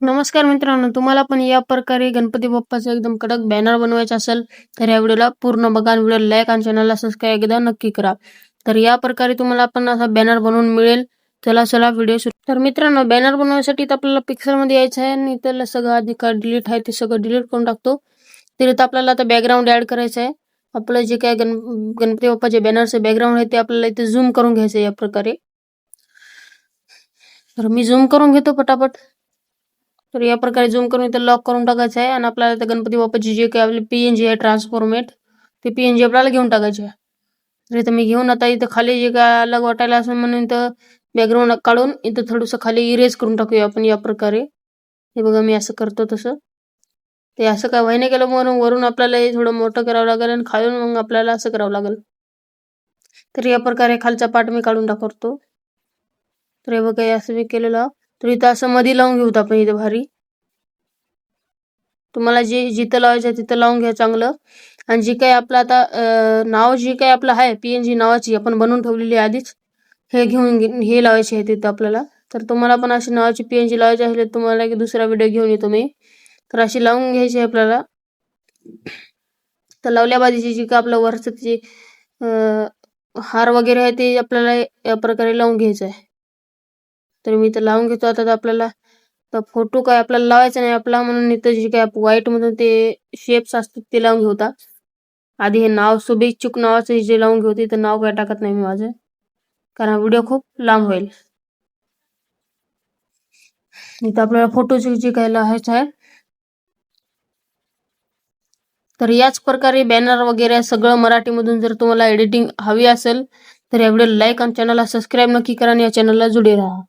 नमस्कार मित्रांनो, तुम्हाला पण या प्रकारे गणपती बाप्पाचा एकदम कडक बॅनर बनवायचा असेल तर या व्हिडिओला पूर्ण बघा आणि व्हिडिओ लाईक आणि चॅनलला सबस्क्राईब एकदा नक्की करा. तर या प्रकारे तुम्हाला पण असा बॅनर बनवून मिळेल. चला व्हिडिओ सुरू. तर मित्रांनो, बॅनर बनवण्यासाठी तर आपल्याला पिक्सलमध्ये यायचं आहे आणि त्याला सगळं आधी काय डिलीट आहे ते सगळं डिलीट करून टाकतो. तर इथं आपल्याला आता बॅकग्राऊंड ऍड करायचं आहे. आपलं जे काय गणपती बाप्पाचे बॅनरचे बॅकग्राऊंड आहे ते आपल्याला इथे झूम करून घ्यायचं आहे या प्रकारे. तर मी झूम करून घेतो पटापट. तर या प्रकारे झूम करून इथं लॉक करून टाकायचं आहे आणि आपल्याला त्या गणपती बाप्पाची जे काही आपली पीएनजी आहे ट्रान्सफॉर्मेट ते पीएनजी आपल्याला घेऊन टाकायचे आहे. तर इथं मी घेऊन आता इथं खाली जे काय अलग वाटायला असं म्हणून इथं बॅकग्राऊंड काढून इथं थोडंसं खाली इरेज करून टाकूया आपण या प्रकारे. हे बघा मी असं करतो तसं. ते असं काय व्हायला गेलं म्हणून वरून आपल्याला हे थोडं मोठं करावं लागेल आणि खालून मग आपल्याला असं करावं लागेल. तर या प्रकारे खालचा पार्ट मी काढून टाकतो. तर हे बघा असं मी केलेलं. तर इथं असं मध्ये लावून घेऊत आपण इथं भारी. तुम्हाला जे जिथं लावायचं तिथं लावून घ्या चांगलं. आणि जी काही आपलं आता नाव जी काही आपलं आहे पीएनजी नावाची आपण बनवून ठेवलेली आधीच हे घेऊन हे लावायचे आहे तिथं आपल्याला. तर तुम्हाला पण अशी नावाची पीएनजी लावायची असेल तर तुम्हाला एक दुसरा व्हिडिओ घेऊन येतो मी. तर अशी लावून घ्यायची आपल्याला. तर लावल्या बाजूची जी काय आपलं वरचं जे हार वगैरे आहे ते आपल्याला या प्रकारे लावून घ्यायचं आहे. तर मी इथं लावून घेतो. आता आपल्याला तर फोटो काय आपल्याला लावायचा नाही आपला म्हणून इथं जे काय व्हाईट मधून ते शेप्स असतात ते लावून घेऊता. आधी हे नाव शुभेच्छुक नावाचं जे लावून घेऊ तर नाव काय टाकत नाही मी माझं, कारण व्हिडिओ खूप लांब होईल. इथं आपल्याला फोटोचे जे काय लावायचं आहे. तर याच प्रकारे बॅनर वगैरे सगळं मराठीमधून जर तुम्हाला एडिटिंग हवी असेल तर या व्हिडिओला लाईक आणि चॅनलला सबस्क्राईब नक्की करा आणि या चॅनलला जुडे राहा.